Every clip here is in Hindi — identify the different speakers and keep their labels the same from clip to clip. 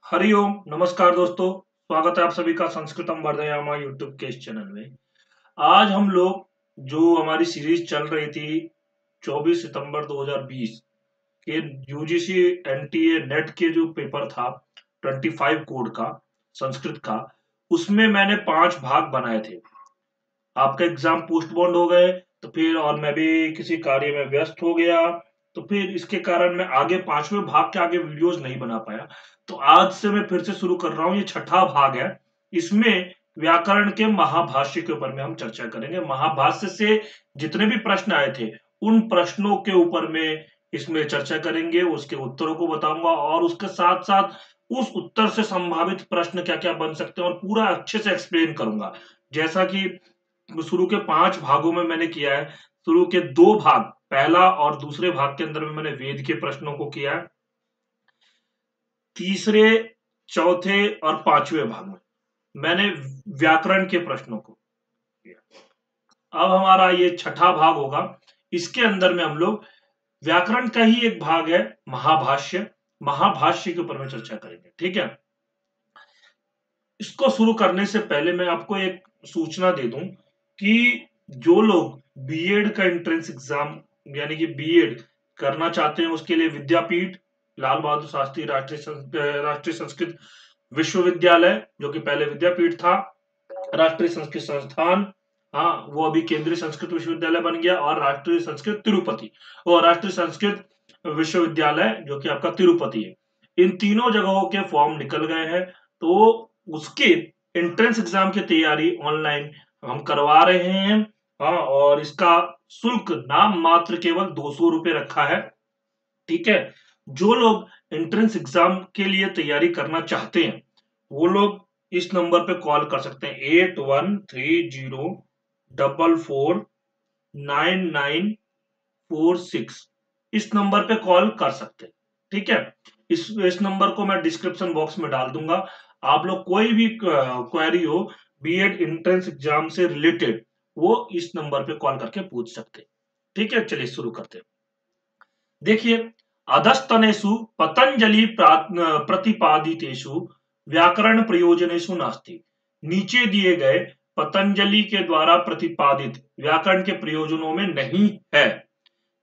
Speaker 1: हरिओम नमस्कार दोस्तों। स्वागत है आप सभी का संस्कृतम वर्धयामा यूट्यूब के इस चैनल में। आज हम लोग जो हमारी सीरीज चल रही थी 24 सितंबर 2020 के यूजीसी एनटीए नेट के जो पेपर था 25 कोड का संस्कृत का, उसमें मैंने 5 भाग बनाए थे। आपका एग्जाम पोस्टपोन्ड हो गए तो फिर और मैं भी किसी कार्य में व्यस्त हो गया, तो फिर इसके कारण मैं आगे 5वें भाग के आगे वीडियोस नहीं बना पाया। तो आज से मैं फिर से शुरू कर रहा हूं, ये छठा भाग है। इसमें व्याकरण के महाभाष्य के ऊपर में हम चर्चा करेंगे। महाभाष्य से जितने भी प्रश्न आए थे उन प्रश्नों के ऊपर में इसमें चर्चा करेंगे, उसके उत्तरों को बताऊंगा और उसके साथ साथ उस उत्तर से संभावित प्रश्न क्या क्या बन सकते हैं और पूरा अच्छे से एक्सप्लेन करूंगा। जैसा कि शुरू के 5 भागों में मैंने किया है। शुरू के 2 भाग, पहला और दूसरे भाग के अंदर में मैंने वेद के प्रश्नों को किया है। तीसरे, चौथे और 5वें भाग में मैंने व्याकरण के प्रश्नों को किया। अब हमारा ये छठा भाग होगा। इसके अंदर में हम लोग व्याकरण का ही एक भाग है महाभाष्य, महाभाष्य के ऊपर में चर्चा करेंगे। ठीक है। इसको शुरू करने से पहले मैं आपको एक सूचना दे दूं कि जो लोग बीएड का एंट्रेंस एग्जाम यानी कि बीएड करना चाहते हैं, उसके लिए विद्यापीठ, लाल बहादुर शास्त्री राष्ट्रीय संस्कृत विश्वविद्यालय, जो कि पहले विद्यापीठ था, राष्ट्रीय संस्कृत संस्थान, हाँ वो अभी केंद्रीय संस्कृत विश्वविद्यालय बन गया, और राष्ट्रीय संस्कृत तिरुपति और राष्ट्रीय संस्कृत विश्वविद्यालय जो कि आपका तिरुपति है। इन तीनों जगहों के फॉर्म निकल गए हैं। तो उसके एंट्रेंस एग्जाम की तैयारी ऑनलाइन हम करवा रहे हैं। हाँ, और इसका शुल्क नाम मात्र केवल 200 रुपए रखा है। ठीक है। जो लोग एंट्रेंस एग्जाम के लिए तैयारी करना चाहते हैं वो लोग इस नंबर पे कॉल कर सकते हैं 8130449946। इस नंबर पे कॉल कर सकते हैं। ठीक है। इस नंबर को मैं डिस्क्रिप्शन बॉक्स में डाल दूंगा। आप लोग कोई भी क्वेरी हो बीएड एंट्रेंस एग्जाम से रिलेटेड, वो इस नंबर पे कॉल करके पूछ सकते हैं। ठीक है, चलिए शुरू करते हैं। देखिए, अधस्तनेषु पतंजलि प्रतिपादितेषु व्याकरण प्रयोजनेषु नास्ति। नीचे दिए गए पतंजलि के द्वारा प्रतिपादित व्याकरण के प्रयोजनों में नहीं है।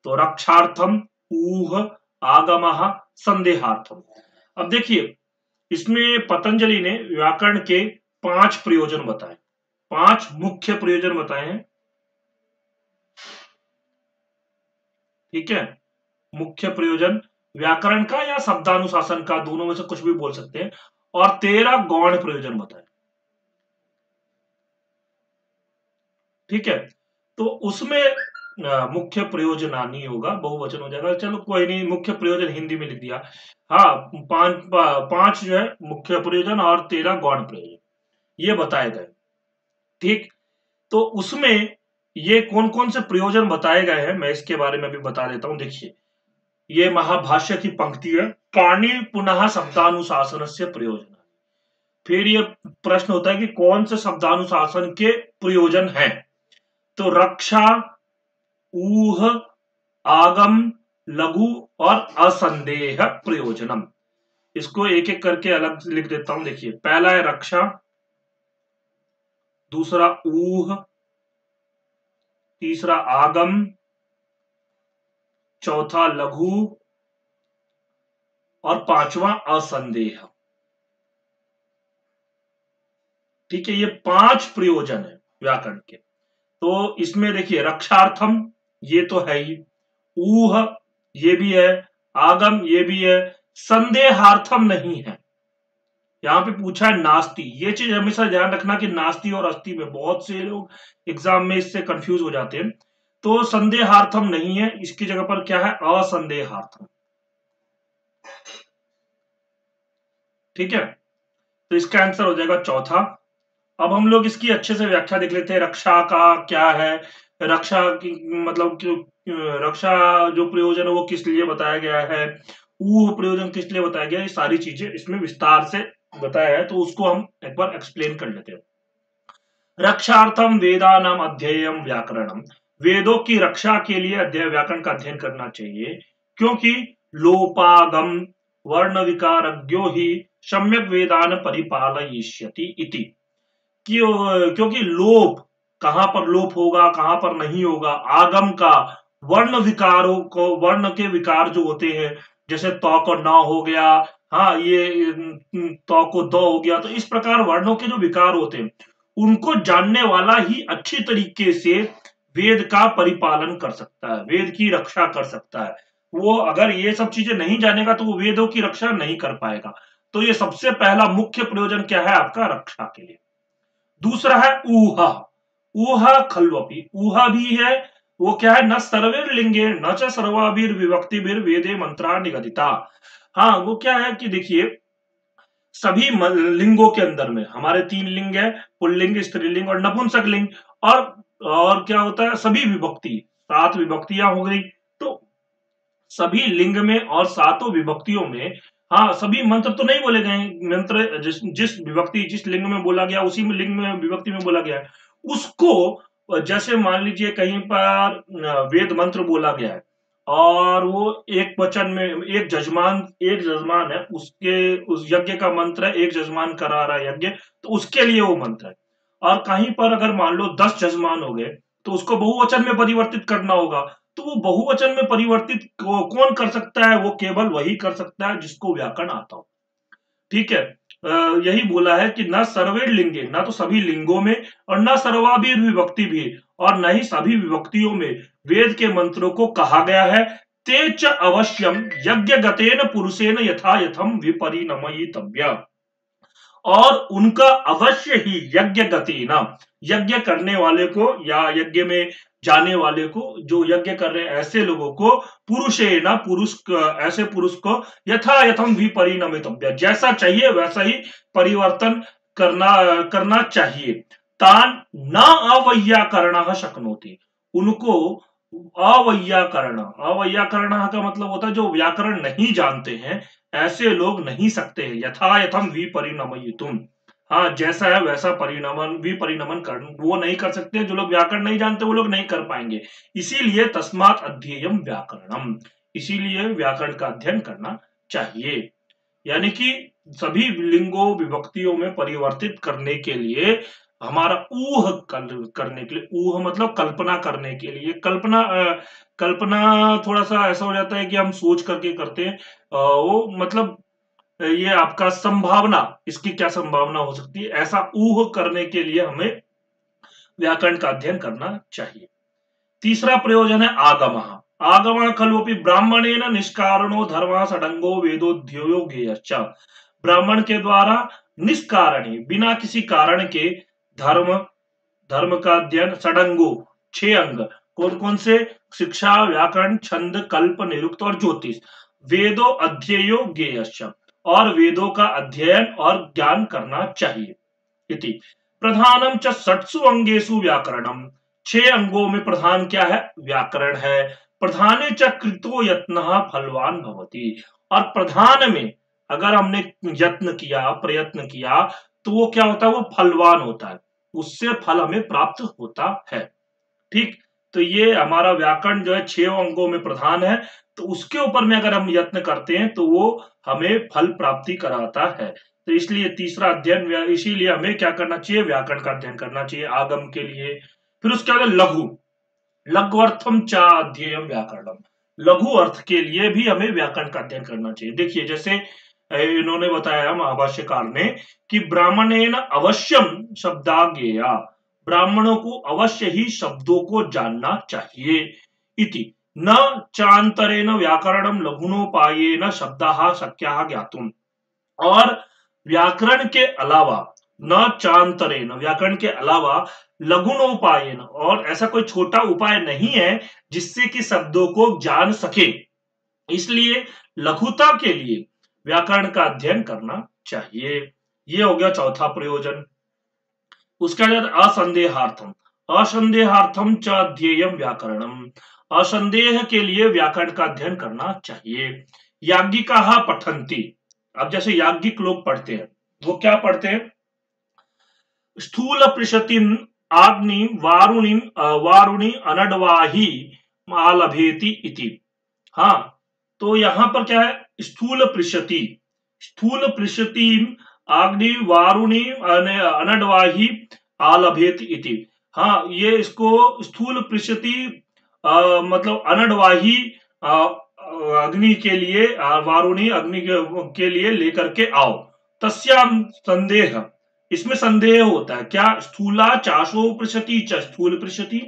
Speaker 1: तो रक्षार्थम, ऊह, आगमः, संदेहार्थम। अब देखिए, इसमें पतंजलि ने व्याकरण के 5 प्रयोजन बताए, 5 मुख्य प्रयोजन बताए हैं। ठीक है। मुख्य प्रयोजन व्याकरण का या शब्दानुशासन का, दोनों में से कुछ भी बोल सकते हैं, और 13 गौण प्रयोजन बताए। ठीक है। तो उसमें मुख्य प्रयोजनानी होगा, बहुवचन हो जाएगा। चलो कोई नहीं, मुख्य प्रयोजन हिंदी में लिख दिया। हाँ, 5 जो है मुख्य प्रयोजन और 13 गौण प्रयोजन, ये बताए गए। ठीक। तो उसमें ये कौन कौन से प्रयोजन बताए गए हैं मैं इसके बारे में भी बता देता हूं। देखिए, ये महाभाष्य की पंक्ति है, पाणि पुनः शब्दानुशासन से प्रयोजन। फिर ये प्रश्न होता है कि कौन से शब्दानुशासन के प्रयोजन हैं। तो रक्षा, ऊह, आगम, लघु और असंदेह प्रयोजनम। इसको एक एक करके अलग लिख देता हूं। देखिए, पहला है रक्षा, दूसरा ऊह, तीसरा आगम, चौथा लघु और 5वां असंदेह। ठीक है, ये 5 प्रयोजन है व्याकरण के। तो इसमें देखिए, रक्षार्थम ये तो है ही, ऊह ये भी है, आगम ये भी है, संदेहार्थम नहीं है। यहां पे पूछा है नास्ति। ये चीज हमेशा ध्यान रखना कि नास्ति और अस्ति में बहुत से लोग एग्जाम में इससे कंफ्यूज हो जाते हैं। तो संदेहार्थम नहीं है, इसकी जगह पर क्या है, असंदेहार्थम। ठीक है। तो इसका आंसर हो जाएगा चौथा। अब हम लोग इसकी अच्छे से व्याख्या देख लेते हैं। रक्षा का क्या है, रक्षा की मतलब रक्षा जो प्रयोजन है वो किस लिए बताया गया है, ऊह प्रयोजन किस लिए बताया गया है, ये सारी चीजें इसमें विस्तार से बताया है। तो उसको हम एक बार एक्सप्लेन कर लेते हैं। रक्षार्थम वेदानाम अध्ययन व्याकरणम। वेदों की रक्षा के लिए अध्ययन व्याकरण का अध्ययन करना चाहिए, क्योंकि लोपागम वर्ण विकारज्ञो ही सम्यक वेदान परिपालयिष्यति इति। क्योंकि लोप कहां पर लोप होगा कहां पर नहीं होगा, आगम का वर्ण विकारों को, वर्ण के विकार जो होते हैं, जैसे तौ को न हो गया, हाँ ये तौ को दो हो गया, तो इस प्रकार वर्णों के जो विकार होते हैं उनको जानने वाला ही अच्छी तरीके से वेद का परिपालन कर सकता है, वेद की रक्षा कर सकता है। वो अगर ये सब चीजें नहीं जानेगा तो वो वेदों की रक्षा नहीं कर पाएगा। तो ये सबसे पहला मुख्य प्रयोजन क्या है आपका, रक्षा के लिए। दूसरा है ऊहा, ऊहा खल्वपि, ऊहा भी है, वो क्या है, न सर्वेर लिंगे न च सर्वाभिर विभक्तिभिर वेदे मंत्रा निगदिता। हाँ वो क्या है कि देखिए सभी लिंगों के अंदर में हमारे 3 लिंग है, पुल्लिंग, स्त्रीलिंग और नपुंसक लिंग, और क्या होता है, सभी विभक्ति 7 विभक्तियां हो गई, तो सभी लिंग में और 7 विभक्तियों में, हाँ सभी मंत्र तो नहीं बोले गए, मंत्र जिस विभक्ति जिस लिंग में बोला गया उसी में लिंग में विभक्ति में बोला गया है उसको, जैसे मान लीजिए कहीं पर वेद मंत्र बोला गया है और वो एक वचन में एक जजमान है, उसके उस यज्ञ का मंत्र है, एक जजमान करा रहा है यज्ञ, तो उसके लिए वो मंत्र है। और कहीं पर अगर मान लो 10 जजमान हो गए तो उसको बहुवचन में परिवर्तित करना होगा, तो वो बहुवचन में परिवर्तित कौन कर सकता है, वो केवल वही कर सकता है जिसको व्याकरण आता हो। ठीक है, यही बोला है कि न सर्वे लिंगे, ना तो सभी लिंगों में, और न सर्वाभिर विभक्ति भी, और न ही सभी विभक्तियों में वेद के मंत्रों को कहा गया है। तेच अवश्यम यज्ञ गतेन पुरुषेन यथा यथम विपरिणमयितव्य, और उनका अवश्य ही यज्ञ गति ना, यज्ञ करने वाले को या यज्ञ में जाने वाले को, जो यज्ञ कर रहे हैं ऐसे लोगों को, पुरुषे ना पुरुष, ऐसे पुरुष को यथा यथम विपरिणमितव्य, जैसा चाहिए वैसा ही परिवर्तन करना चाहिए। तान न अवैयाकरण शक्नोति, उनको अवैयाकरण का मतलब होता है जो व्याकरण नहीं जानते हैं, ऐसे लोग नहीं सकते हैं यथा यथम विपरिणमयितुम, हाँ जैसा है वैसा विपरिणमन कर वो नहीं कर सकते, जो लोग व्याकरण नहीं जानते वो लोग नहीं कर पाएंगे। इसीलिए तस्मात् अध्येयम व्याकरणम, इसीलिए व्याकरण का अध्ययन करना चाहिए। यानी कि सभी लिंगों विभक्तियों में परिवर्तित करने के लिए, हमारा ऊह करने के लिए, ऊह मतलब कल्पना करने के लिए, कल्पना थोड़ा सा ऐसा हो जाता है कि हम सोच करके करते हैं, वो मतलब ये आपका संभावना, इसकी क्या संभावना हो सकती है, ऐसा ऊह करने के लिए हमें व्याकरण का अध्ययन करना चाहिए। तीसरा प्रयोजन है आगम, आगम खलुपि ब्राह्मणेन निष्कारणो धर्म षडंगो वेदोध्यो ज्ञेयश्च, ब्राह्मण के द्वारा निष्कारण, बिना किसी कारण के धर्म धर्म का अध्ययन, षडंगो 6 अंग, कौन कौन से, शिक्षा, व्याकरण, छंद, कल्प, निरुक्त और ज्योतिष, वेदो अध्ययो ज्ञेयश्च, और वेदों का अध्ययन और ज्ञान करना चाहिए। इति प्रधानम च 6 अंगेषु व्याकरणम, 6 अंगों में प्रधान क्या है, व्याकरण है। प्रधाने च कृतो यत्न फलवान भवति, और प्रधान में अगर हमने यत्न किया, प्रयत्न किया, तो वो क्या होता है, वो फलवान होता है, उससे फल हमें प्राप्त होता है। ठीक, तो ये हमारा व्याकरण जो है 6 अंगों में प्रधान है, तो उसके ऊपर में अगर हम यत्न करते हैं तो वो हमें फल प्राप्ति कराता है। तो इसलिए तीसरा अध्ययन, इसीलिए हमें क्या करना चाहिए, व्याकरण का अध्ययन करना चाहिए आगम के लिए। फिर उसके बाद लघु, लघु अर्थम चा अध्ययन व्याकरणम, लघु अर्थ के लिए भी हमें व्याकरण का अध्ययन करना चाहिए। देखिए जैसे इन्होंने बताया महाभाष्यकार ने कि ब्राह्मणेन अवश्यम शब्दाज्ञेया, ब्राह्मणों को अवश्य ही शब्दों को जानना चाहिए। इति न चांतरेण व्याकरणम लघुनोपायेन शब्दाः शक्याः ज्ञातुम, और व्याकरण के अलावा, न चांतरेण व्याकरण के अलावा, लघुनोपायेन, और ऐसा कोई छोटा उपाय नहीं है जिससे कि शब्दों को जान सके, इसलिए लघुता के लिए व्याकरण का अध्ययन करना चाहिए। ये हो गया चौथा प्रयोजन। उसके बाद असंदेहार्थम, असंदेहार्थम च अध्येयम व्याकरणम, असंदेह के लिए व्याकरण का अध्ययन करना चाहिए। याज्ञिकाः पठन्ति, अब जैसे याज्ञिक लोग पढ़ते हैं, वो क्या पढ़ते हैं, स्थूल पृषतिम आग्नि वारुणी अनडवाही आलभेति इति। हाँ तो यहां पर क्या है, स्थूल पृषति, स्थूल पृषतीम आग्नि वारुणी अनडवाही आलभेत इति। हाँ, ये इसको स्थूल पृषती मतलब अनडवाही अग्नि के लिए वारुणी अग्नि के लिए लेकर के आओ। तस्याम संदेह, इसमें संदेह होता है क्या? स्थूला चाशो पृषति च स्थूल पृषति।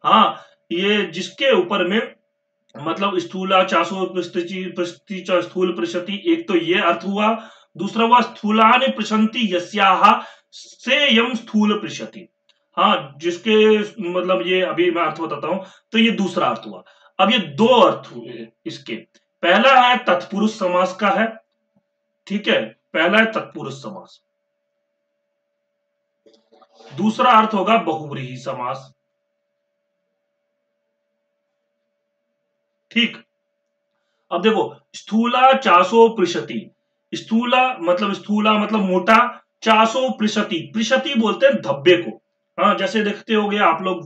Speaker 1: हाँ, ये जिसके ऊपर में मतलब स्थूला चाशो पृषति च स्थूल पृषति, एक तो ये अर्थ हुआ। दूसरा हुआ स्थूलानि पृषन्ति यस्याह से यम स्थूल पृषति। हाँ, जिसके मतलब ये अभी मैं अर्थ बताता हूं, तो ये दूसरा अर्थ हुआ। अब ये दो अर्थ हुए इसके। पहला है तत्पुरुष समास का है, ठीक है, पहला है तत्पुरुष समास। दूसरा अर्थ होगा बहुव्रीहि समास, ठीक। अब देखो, स्थूला चासो पृषति, स्थूला मतलब मोटा, चासो पृषति, पृषति बोलते हैं धब्बे को। हाँ, जैसे देखते होगे आप लोग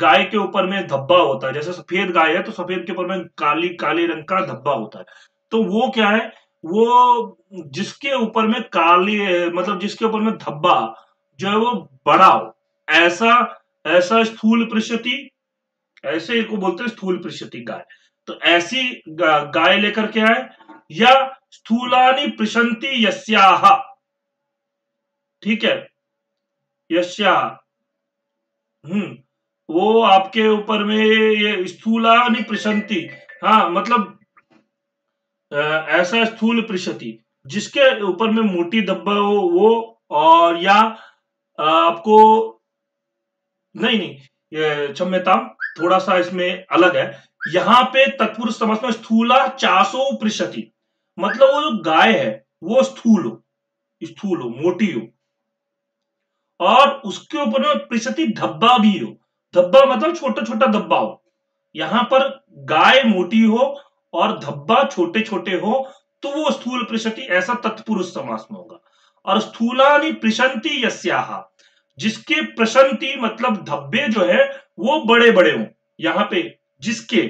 Speaker 1: गाय के ऊपर में धब्बा होता है। जैसे सफेद गाय है तो सफेद के ऊपर में काले रंग का धब्बा होता है। तो वो क्या है? वो जिसके ऊपर में काली मतलब जिसके ऊपर में धब्बा जो है वो बड़ा हो, ऐसा ऐसा स्थूल पृषति, ऐसे को बोलते हैं स्थूल पृषति गाय। तो ऐसी गाय लेकर के आए। या स्थूलानि पृषन्ति यस्याह, ठीक है, यस्याह, वो आपके ऊपर में ये स्थूलानि पृषन्ति, हाँ मतलब ऐसा स्थूल पृषति जिसके ऊपर में मोटी धब्बा हो वो, और या आपको नहीं, ये क्षम्यतां, थोड़ा सा इसमें अलग है। यहां पे तत्पुरुष समास में स्थूला चासो पृषति, मतलब वो जो गाय है वो स्थूल हो, मोटी हो, और उसके ऊपर में पृषति धब्बा भी हो। धब्बा मतलब छोटा छोटा धब्बा हो। यहां पर गाय मोटी हो और धब्बा छोटे छोटे हो, तो वो स्थूल पृषति, ऐसा तत्पुरुष समास में होगा। और स्थूलानि पृषन्ति यस्याह, जिसके प्रशंति मतलब धब्बे जो है वो बड़े बड़े हों, यहां पे जिसके,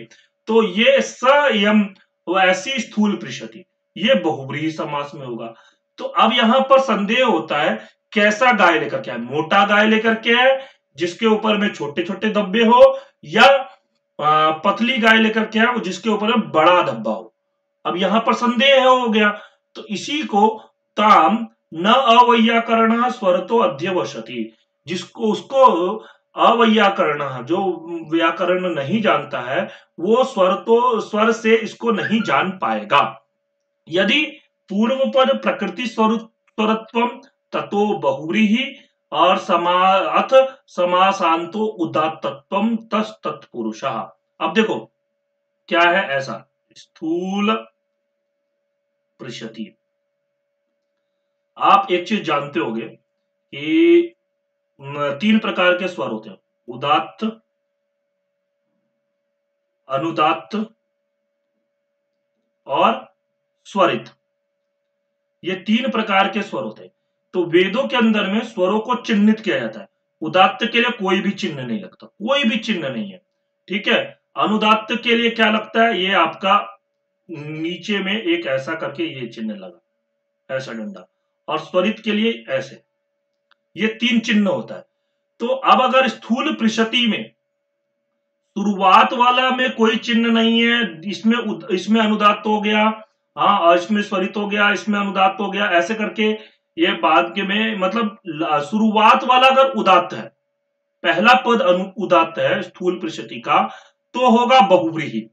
Speaker 1: तो ये सयम, वो ऐसी स्थूल पृषति, ये बहुव्रीहि समास में होगा। तो अब यहां पर संदेह होता है कैसा गाय लेकर के आए? मोटा गाय लेकर के आए जिसके ऊपर में छोटे छोटे धब्बे हो, या पतली गाय लेकर के आए जिसके ऊपर में बड़ा धब्बा हो। अब यहां पर संदेह हो गया, तो इसी को ताम न अवैयाकरण स्वरतो अध्यवसति, जिसको उसको अवैयाकरण, जो व्याकरण नहीं जानता है वो स्वर से इसको नहीं जान पाएगा। यदि पूर्व पद प्रकृति स्वरत्वम ततो बहुव्रीहि और अथ समासांतो उदात्तत्वम तस् तत्पुरुषः। अब देखो क्या है ऐसा, स्थूल पृषति। आप एक चीज जानते होंगे कि 3 प्रकार के स्वर होते हैं, उदात्त, अनुदात्त और स्वरित। ये 3 प्रकार के स्वर होते हैं। तो वेदों के अंदर में स्वरों को चिन्हित किया जाता है। उदात्त के लिए कोई भी चिन्ह नहीं लगता, कोई भी चिन्ह नहीं है, ठीक है। अनुदात्त के लिए क्या लगता है? ये आपका नीचे में एक ऐसा करके ये चिन्ह लगा, ऐसा डंडा। और स्वरित के लिए ऐसे, ये 3 चिन्ह होता है। तो अब अगर स्थूल पृषति में शुरुआत वाला में कोई चिन्ह नहीं है, इसमें अनुदात्त हो गया, हाँ, और इसमें स्वरित हो गया, इसमें अनुदात्त हो गया, ऐसे करके ये बाद के में मतलब शुरुआत वाला अगर उदात्त है, पहला पद उदात्त है स्थूल पृषति का, तो होगा बहुव्रीहि,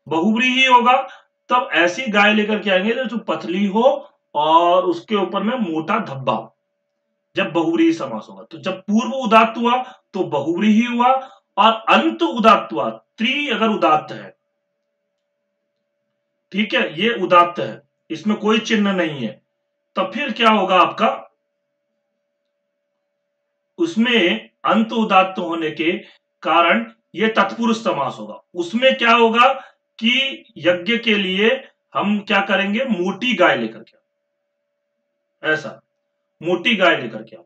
Speaker 1: बहुव्रीहि होगा। तब ऐसी गाय लेकर के आएंगे जो पतली हो और उसके ऊपर में मोटा धब्बा हो, जब बहुव्रीहि समास होगा। तो जब पूर्व उदात्त हुआ तो बहुव्रीहि हुआ, और अंत उदात्त हुआ, त्रि अगर उदात्त है, ठीक है, ये उदात्त है, इसमें कोई चिन्ह नहीं है, तब फिर क्या होगा आपका? उसमें अंत उदात्त होने के कारण ये तत्पुरुष समास होगा। उसमें क्या होगा कि यज्ञ के लिए हम क्या करेंगे? मोटी गाय लेकर के, ऐसा मोटी गाय लेकर के आओ,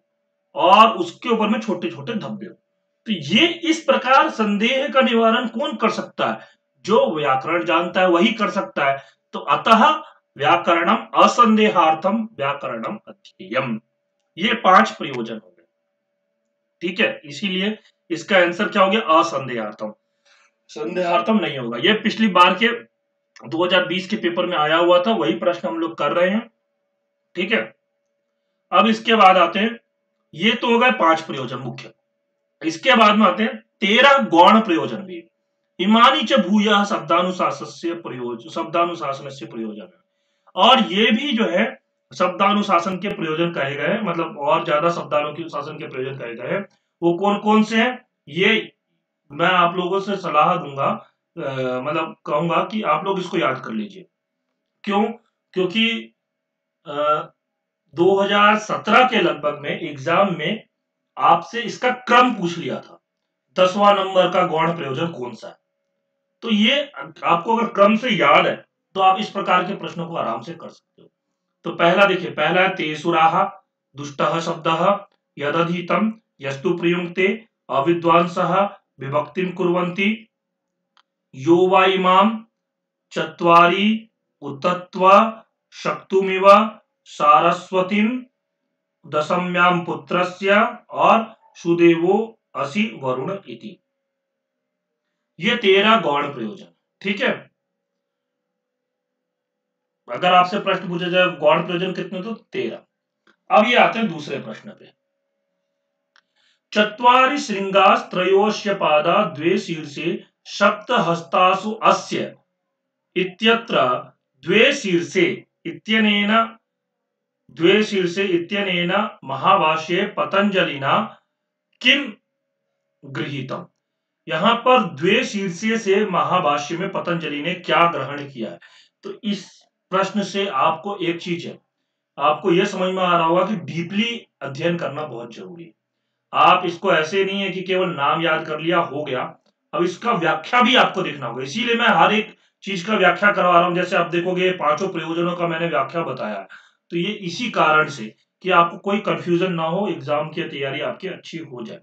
Speaker 1: और उसके ऊपर में छोटे छोटे धब्बे हो। तो ये इस प्रकार संदेह का निवारण कौन कर सकता है? जो व्याकरण जानता है वही कर सकता है। तो अतः व्याकरणम, असंदेहार्थम व्याकरणम अध्येयम। ये 5 प्रयोजन हो गए, ठीक है। इसीलिए इसका आंसर क्या हो गया, असंदेहार्थम। संदेहार्थम नहीं होगा, ये पिछली बार के 2020 के पेपर में आया हुआ था, वही प्रश्न हम लोग कर रहे हैं, ठीक है। अब इसके बाद आते हैं, ये तो हो गए 5 प्रयोजन मुख्य। इसके बाद में आते हैं 13 गौण प्रयोजन भी। इमानी च भूयः शब्दानुशासनस्य प्रयोजन, शब्दानुशासनस्य प्रयोजन। और ये भी जो है शब्दानुशासन के प्रयोजन कहे गए, मतलब और ज्यादा शब्दानुशासन के प्रयोजन कहे गए। वो कौन कौन से हैं, ये मैं आप लोगों से सलाह दूंगा, मतलब कहूंगा कि आप लोग इसको याद कर लीजिए। क्यों? क्योंकि 2017 के लगभग में एग्जाम में आपसे इसका क्रम पूछ लिया था, 10वां नंबर का गौण प्रयोजन कौन सा है। तो ये आपको अगर क्रम से याद है तो आप इस प्रकार के प्रश्नों को आराम से कर सकते हो। तो पहला देखिए, पहला है तेसुराः दुष्टः शब्दः यदधीतम यस्तु प्रयुङ्क्ते अविद्वांसः विभक्तिं कुर्वन्ति यो वा इमाम चत्वारि उत्तत्वा शक्तुमिव सारस्वतीं दशम्यां पुत्रस्य और सुदेवो असि वरुण इति। ये 13 गौण प्रयोजन, ठीक है। अगर आपसे प्रश्न पूछा जाए गौण प्रयोजन कितने, तो 13। अब ये आते हैं दूसरे प्रश्न पे। चत्वारि श्रृंगास्त्रयोश्य पादा द्वे शीर्षे सप्त हस्तासु अस्य इत्यत्र द्वे शीर्षे इत्यनेन, द्वे शीर्षे इत्यनेन महाभाष्ये पतंजलिना किम गृहीतम। यहां पर द्वे शीर्षे से महाभाष्य में पतंजलि ने क्या ग्रहण किया है। तो इस प्रश्न से आपको एक चीज है, आपको यह समझ में आ रहा होगा कि डीपली अध्ययन करना बहुत जरूरी है। आप इसको ऐसे नहीं है कि केवल नाम याद कर लिया हो गया, अब इसका व्याख्या भी आपको देखना होगा। इसीलिए मैं हर एक चीज का व्याख्या करवा रहा हूं। जैसे आप देखोगे 5 प्रयोजनों का मैंने व्याख्या बताया, तो ये इसी कारण से कि आपको कोई कंफ्यूजन ना हो, एग्जाम की तैयारी आपकी अच्छी हो जाए।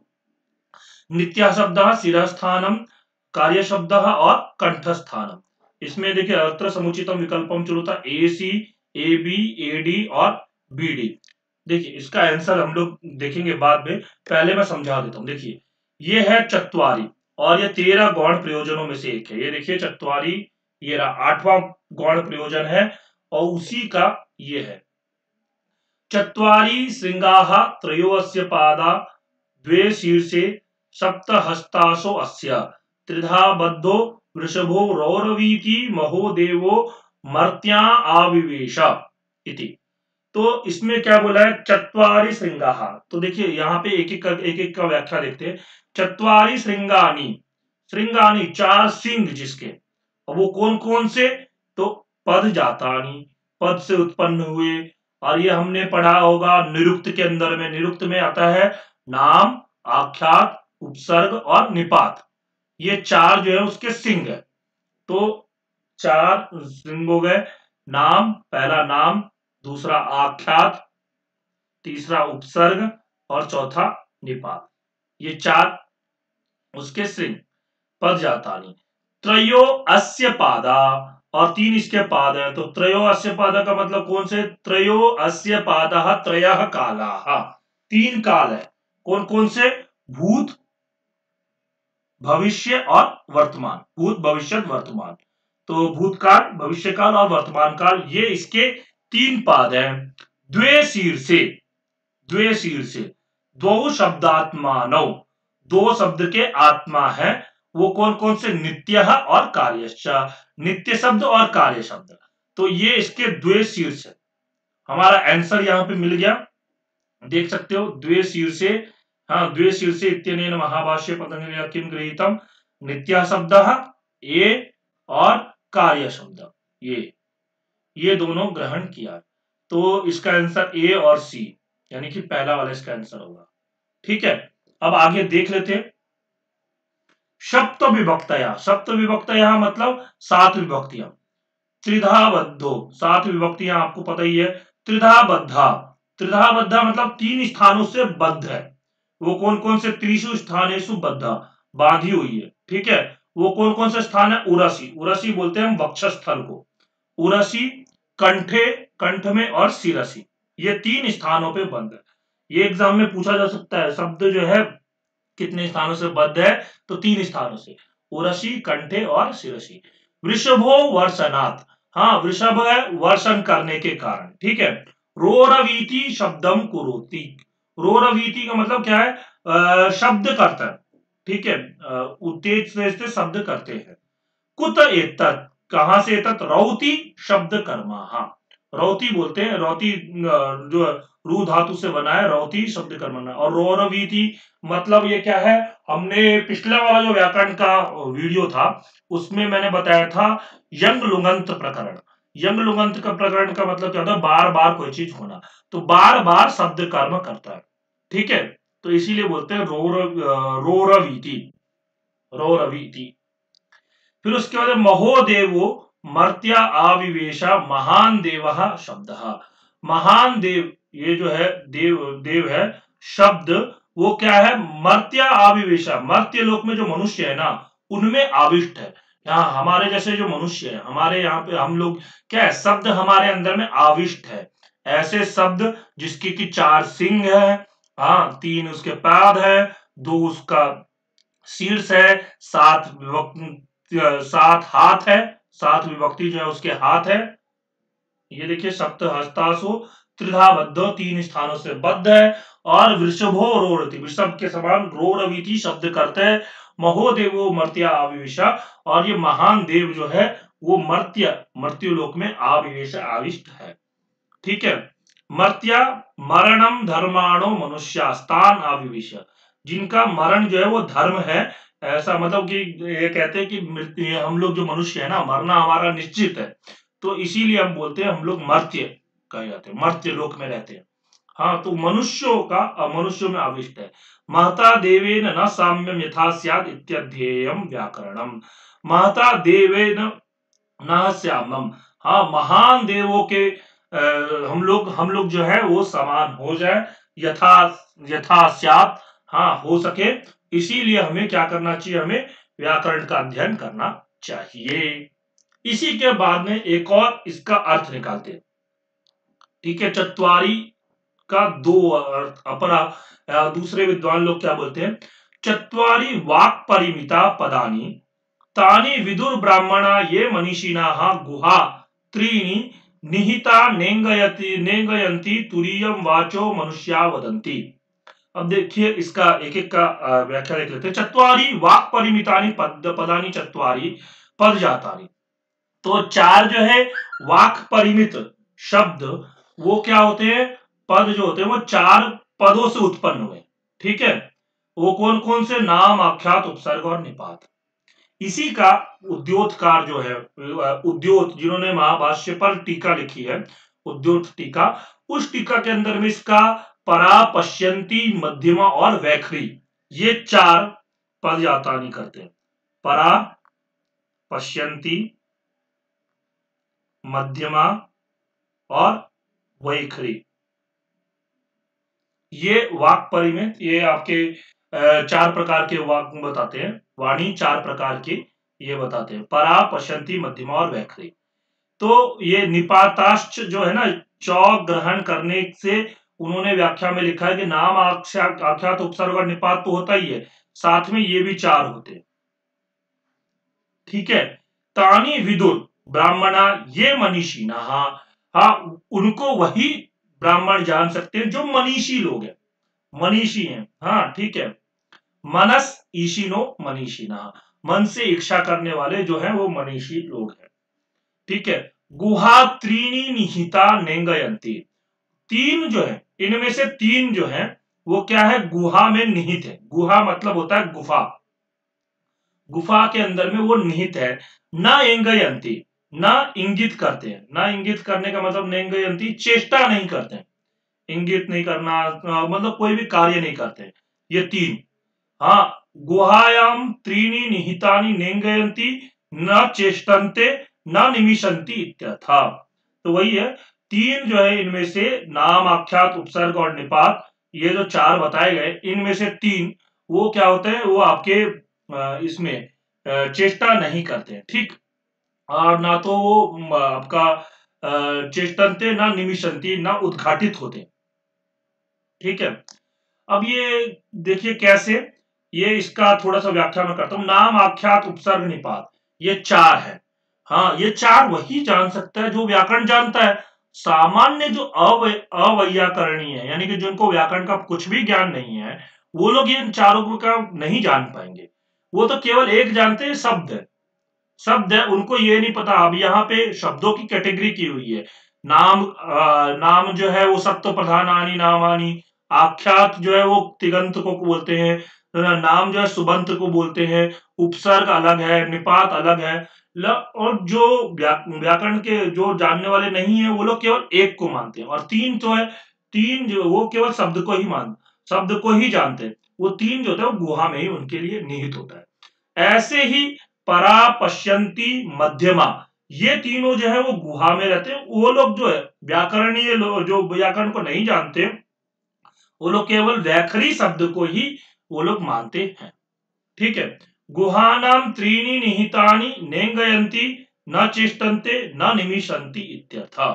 Speaker 1: नित्य शब्द शिरस्थानम, कार्य शब्द और कंठस्थानम। इसमें देखिए अत्र समुचितम विकल्पम चुनता ए सी, ए बी, ए डी और बी डी। देखिए इसका आंसर हम लोग देखेंगे बाद में, पहले मैं समझा देता हूं। देखिए ये है चत्वारी, और ये 13 गौण प्रयोजनों में से एक है। ये देखिए चत्वारी, ये रहा 8वां गौण प्रयोजन है, और उसी का ये है चत्वारी श्रृंगाः त्रयोस्य पादा द्वे शीर्षे सप्त हस्तासो अस्य त्रिधा बद्धो वृषभो रौरवीति महो देवो मर्त्या आविवेश इति। तो इसमें क्या बोला है, चत्वारि श्रृंगाः। तो देखिए यहाँ पे एक एक का व्याख्या देखते हैं। चत्वारि श्रृंगानि, श्रृंगानि 4 सिंह जिसके, और वो कौन कौन से, तो पद जातानि, पद से उत्पन्न हुए। और ये हमने पढ़ा होगा निरुक्त के अंदर में, निरुक्त में आता है नाम, आख्यात, उपसर्ग और निपात। ये 4 जो है उसके सिंह है। तो 4 सिंह हो गए, नाम, पहला नाम, दूसरा आख्यात, तीसरा उपसर्ग और चौथा निपात। ये 4 उसके सिंह। पद जातानि त्रयो अस्य पादा, और 3 इसके पाद है। तो त्रयो अस्य पादा का मतलब कौन से, त्रयो अस्य पादा त्रयः कालाः, 3 काल है। कौन कौन से, भूत, भविष्य और वर्तमान। भूत, भविष्य, वर्तमान। तो भूतकाल, भविष्यकाल और वर्तमान काल, ये इसके 3 पाद हैं। द्वे शीर्षे, द्वे शीर्षे, दो शब्दात्मानौ, 2 शब्द के आत्मा है। वो कौन कौन से, नित्य और कार्यश्च, नित्य शब्द और कार्य शब्द। तो ये इसके द्वे शीर्ष है। हमारा आंसर यहां पे मिल गया, देख सकते हो, द्वे शीर्षे। हाँ, द्वे शीर्षे इत्यनेन महाभाष्ये पतंजलिना किम गृहीतम, नित्य शब्द ए और कार्य शब्द ये दोनों ग्रहण किया। तो इसका आंसर ए और सी, यानी कि पहला वाला इसका आंसर होगा, ठीक है। अब आगे देख लेते हैं। सप्त विभक्तया, सप्त विभक्तया मतलब 7 विभक्तियां। त्रिधा बद्धो, 7 विभक्तियां आपको पता ही है। त्रिधा बद्धा, त्रिधा बद्धा मतलब 3 स्थानों से बद्ध है। वो कौन कौन से, त्रिषु स्थानेषु बद्धा, बांधी हुई है, ठीक है। वो कौन कौन से स्थान है, उरसी, उरसी बोलते हैं हम वक्षस्थल को, उरसी कंठे, कंठ में और शिरसी, ये 3 स्थानों पे बंद है। ये एग्जाम में पूछा जा सकता है, शब्द जो है कितने स्थानों से बद्ध है, तो 3 स्थानों से, उरसी, कंठे और शिरसी। वृषभो वर्षनात्, हाँ वृषभ है वर्षण करने के कारण, ठीक है। रोरवीति शब्दम कुरुति, रोरवीति का मतलब क्या है, शब्द करता है, ठीक है, उत्तेज से शब्द करते हैं। कुत एतत्, कहां से एतत्, रौति शब्द कर्मा, हाँ रौति बोलते हैं, रौति जो रू धातु से बना है, रौति शब्द कर्मणा। और रोरवीति मतलब ये क्या है, हमने पिछला वाला जो व्याकरण का वीडियो था उसमें मैंने बताया था यंग लुगंत प्रकरण। यंग लुगंत का प्रकरण का मतलब क्या होता है, बार बार कोई चीज होना, तो बार बार शब्द कर्म करता है, ठीक है, तो इसीलिए बोलते हैं रोरवीति, रोरवीति। फिर उसके बाद महोदेवो मर्त्या आविवेशा महान देव शब्द, महान देव ये जो है देव, देव है शब्द, वो क्या है, मर्त्या आविवेशा, मर्त्य लोक में जो मनुष्य है ना उनमें आविष्ट है। यहाँ हमारे जैसे जो मनुष्य है, हमारे यहाँ पे हम लोग क्या है, शब्द हमारे अंदर में आविष्ट है, ऐसे शब्द जिसकी की 4 सिंह है, हाँ 3 उसके पैद है, 2 उसका शीर्ष है, 7 हाथ है, 7 विभक्ति जो है उसके हाथ है। ये देखिए सप्त हस्तासु त्रिधा बद्धो, 3 स्थानों से बद्ध है। और वृषभो रोरति, वृषभ के समान रोरवीति शब्द करते हैं। महोदेवो मर्त्या आविवेशा, और ये महान देव जो है वो मर्त्य लोक में आविवेश आविष्ट है, ठीक है। मर्त्या मरणम धर्माणो मनुष्यास्तान आविवेश, जिनका मरण जो है वो धर्म है, ऐसा मतलब कि ये कहते हैं कि मृत्यु, हम लोग जो मनुष्य है ना मरना हमारा निश्चित है, तो इसीलिए हम बोलते हैं हम लोग मर्त्य कहे जाते हैं, मर्त्य लोक में रहते हैं। हाँ तो मनुष्यों का मनुष्यों में आविष्ट है। महता देवेन न साम्यम यथा स्यात् इत्यध्येयम व्याकरणम, महता देवेन न श्यामम, हाँ महान देवों के हम लोग जो है वो समान हो जाए, यथा यथा स्यात्, हाँ हो सके, इसीलिए हमें क्या करना चाहिए, हमें व्याकरण का अध्ययन करना चाहिए। इसी के बाद में एक और इसका अर्थ निकालते हैं, ठीक है। चत्वारी का 2 अर्थ, अपरा दूसरे विद्वान लोग क्या बोलते हैं, चत्वारी वाक् परिमिता पदानी तानि विदुर ब्राह्मणा ये मनीषिणः गुहा त्रीणि निहिता नेंगयन्ति तुरीयम वाचो मनुष्या वदन्ति। अब देखिए इसका एक एक का व्याख्या देख लेते हैं। चत्वारी वाक् परिमितानि पदानि चत्वारी पद जातानि, तो 4 जो है वाक् परिमित शब्द वो क्या होते हैं, पद जो होते हैं वो 4 पदों से उत्पन्न हुए, ठीक है। वो कौन कौन से, नाम, आख्यात, उपसर्ग और निपात। इसी का उद्योतकार जो है, उद्योत जिन्होंने महाभाष्य पर टीका लिखी है, उद्योत टीका, उस टीका के अंदर में इसका परा, पश्यंती, मध्यमा और वैखरी, ये 4 पद जातानी करते हैं। परा, पश्यंती, मध्यमा और वैखरी, ये वाक् परिमित, ये आपके 4 प्रकार के वाक बताते हैं, वाणी 4 प्रकार की ये बताते हैं, परा, पश्यंती, मध्यमा और वैखरी। तो ये निपाताश्च जो है ना, चौ ग्रहण करने से उन्होंने व्याख्या में लिखा है कि नाम, आख्यात, उपसर्ग और निपात तो होता ही है, साथ में ये भी 4 होते हैं, ठीक है। तानी विदुर ब्राह्मणा ये मनीषी ना, हाँ उनको वही ब्राह्मण जान सकते हैं जो मनीषी लोग हैं, मनीषी हैं, हाँ ठीक है। मनस ईशिनो मनीषिना, मन से इच्छा करने वाले जो है वो मनीषी लोग हैं, ठीक है। गुहा त्रीणी निहिता नेंगयंती, 3 जो है इनमें से 3 जो है वो क्या है, गुहा में निहित है। गुहा मतलब होता है गुफा, गुफा के अंदर में वो निहित है। न एंगयंती, न इंगित करते हैं, न इंगित करने का मतलब नेंगयंती चेष्टा नहीं करते हैं, इंगित नहीं करना मतलब कोई भी कार्य नहीं करते, ये 3। हाँ गुहायाम त्रीणि निहितानि नेंगयन्ति न चेष्टन्ते न निमिषन्ति इत्यथा, तो वही है 3 जो है इनमें से नाम, आख्यात, उपसर्ग और निपात, ये जो 4 बताए गए इनमें से 3 वो क्या होते हैं, वो आपके इसमें चेष्टा नहीं करते हैं, ठीक। और ना तो वो आपका चेष्टन्ते न निमिषन्ति न उद्घाटित होते। ठीक है, अब ये देखिए कैसे, ये इसका थोड़ा सा व्याख्या मैं करता हूं। नाम, आख्यात, उपसर्ग, निपात, ये चार है। हाँ, ये चार वही जान सकता है जो व्याकरण जानता है। सामान्य जो अवैयाकरणीय है, यानी कि जिनको व्याकरण का कुछ भी ज्ञान नहीं है, वो लोग इन चारों का नहीं जान पाएंगे। वो तो केवल एक जानते हैं, शब्द। शब्द है, उनको ये नहीं पता। अब यहाँ पे शब्दों की कैटेगरी की हुई है। नाम जो है वो सत्व प्रधानानि नामानि, आख्यात जो है वो तिगंत को बोलते हैं, नाम जो है सुबंत को बोलते हैं, उपसर्ग अलग है, निपात अलग है। और जो व्याकरण के जो जानने वाले नहीं है, वो लोग केवल एक को मानते हैं। और तीन तो है, तीन जो वो केवल शब्द को ही जानते हैं। वो तीन जो होता है वो गुहा में ही उनके लिए निहित होता है। ऐसे ही परा, पश्यंती, मध्यमा, ये तीनों जो है वो गुहा में रहते हैं। वो लोग जो है व्याकरणीय जो व्याकरण को नहीं जानते, वो लोग केवल वैखरी शब्द को ही वो लोग मानते हैं। ठीक है, गुहानाम त्रीणि निहितानि नेंगयंती न चेष्टन्ते न निमिषन्ति इत्यर्था।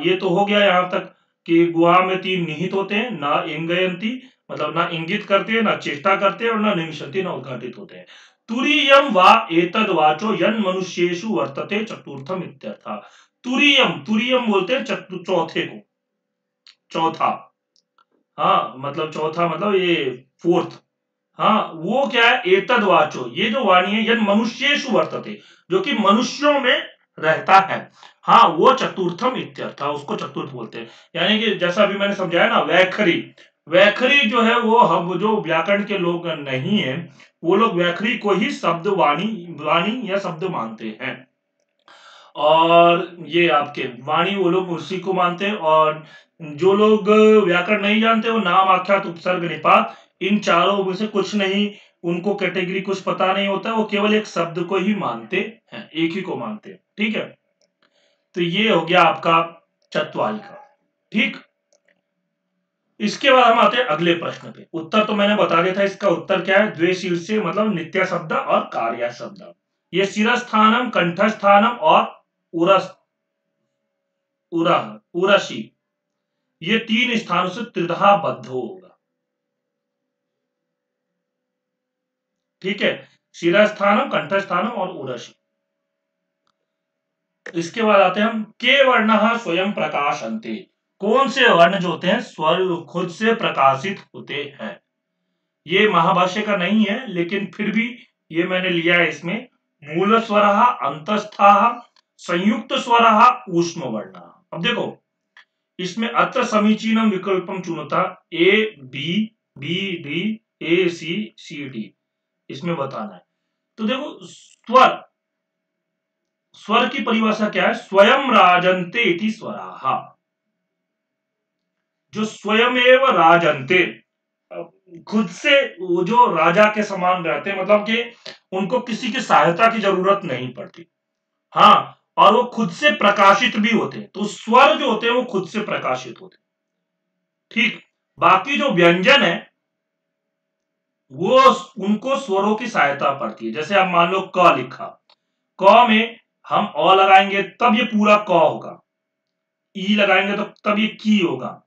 Speaker 1: ये तो हो गया यहां तक कि गुहा में तीन निहित होते हैं, ना इंगयंती मतलब ना इंगित करते हैं, ना चेष्टा करते हैं, और ना निमिषन्ति ना उद्घाटित होते हैं। तुरीयम वा एतद वाचो यन मनुष्येषु वर्तते चतुर्थम इत्यर्था। तुरीयम बोलते हैं चौथे को, चौथा। हाँ, मतलब चौथा मतलब ये फोर्थ। हाँ, वो क्या है, एतद वाचो, ये जो वाणी है, यन मनुष्येषु वर्तते, जो कि मनुष्यों में रहता है। हाँ, वो चतुर्थम इत्यर्थ, उसको चतुर्थ बोलते हैं। यानी कि जैसा अभी मैंने समझाया ना, वैखरी जो है वो हम जो व्याकरण के लोग नहीं है, वो लोग वैखरी को ही शब्द वाणी या शब्द मानते हैं। और ये आपके वाणी वो लोग उसी को मानते हैं। और जो लोग व्याकरण नहीं जानते, वो नाम, आख्यात, उपसर्ग, निपात, इन चारों में से कुछ नहीं, उनको कैटेगरी कुछ पता नहीं होता, वो केवल एक शब्द को ही मानते हैं, एक ही को मानते हैं। ठीक है, तो ये हो गया आपका चतवाली का। ठीक, इसके बाद हम आते हैं अगले प्रश्न पे। उत्तर तो मैंने बता दिया था, इसका उत्तर क्या है, द्वे से मतलब नित्य शब्द और कार्य शब्द। ये शिरस्थानम, कंठस्थानम और उरसी, ये तीन स्थानों से त्रिधा बद्ध होगा। ठीक है, शिरस्थानम, कंठस्थानम और उरसी। इसके बाद आते हैं हम के वर्ण स्वयं प्रकाशन्ते। कौन से वर्ण जो होते हैं स्वर खुद से प्रकाशित होते हैं। ये महाभाष्य का नहीं है, लेकिन फिर भी ये मैंने लिया है इसमें। मूल स्वर, अंतस्था, संयुक्त स्वर, ऊष्म वर्ण। अब देखो, इसमें अत्र समीचीनम विकल्पम चुनता, A B, B D, A C, C D, इसमें बताना है। तो देखो, स्वर की परिभाषा क्या है, स्वयं राजन्ते इति स्वराः। जो स्वयमेव राजन्ते, खुद से वो जो राजा के समान रहते हैं, मतलब कि उनको किसी की सहायता की जरूरत नहीं पड़ती। हाँ, और वो खुद से प्रकाशित भी होते हैं। तो स्वर जो होते हैं वो खुद से प्रकाशित होते हैं। ठीक, बाकी जो व्यंजन है वो उनको स्वरों की सहायता पड़ती है। जैसे आप मान लो क लिखा, क में हम अ लगाएंगे तब ये पूरा क होगा, ई लगाएंगे तो तब ये की होगा।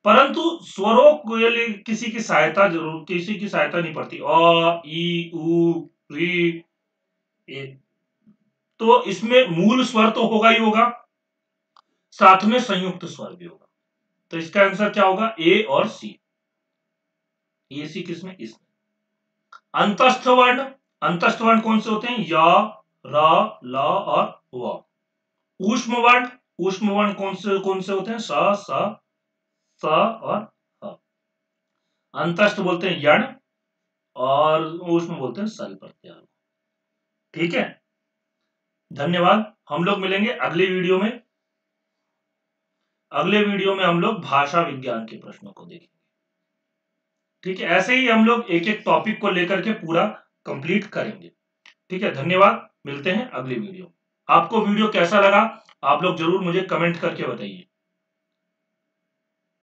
Speaker 1: परंतु स्वरों के लिए किसी की सहायता नहीं पड़ती। अ, ई, उ, री, ए। तो इसमें मूल स्वर तो होगा ही होगा, साथ में संयुक्त स्वर भी होगा। तो इसका आंसर क्या होगा, ए और सी। ए सी किसमें, इसमें। अंतस्थ वर्ण कौन से होते हैं, य, र, ल और व। ऊष्म वर्ण कौन से होते हैं, स और ह। अंतस्थ बोलते हैं यण, और ऊष्म बोलते हैं सल प्रत्यार। ठीक है, धन्यवाद। हम लोग मिलेंगे अगले वीडियो में। अगले वीडियो में हम लोग भाषा विज्ञान के प्रश्नों को देखेंगे। ठीक है, ऐसे ही हम लोग एक एक टॉपिक को लेकर के पूरा कंप्लीट करेंगे। ठीक है, धन्यवाद। मिलते हैं अगले वीडियो। आपको वीडियो कैसा लगा, आप लोग जरूर मुझे कमेंट करके बताइए।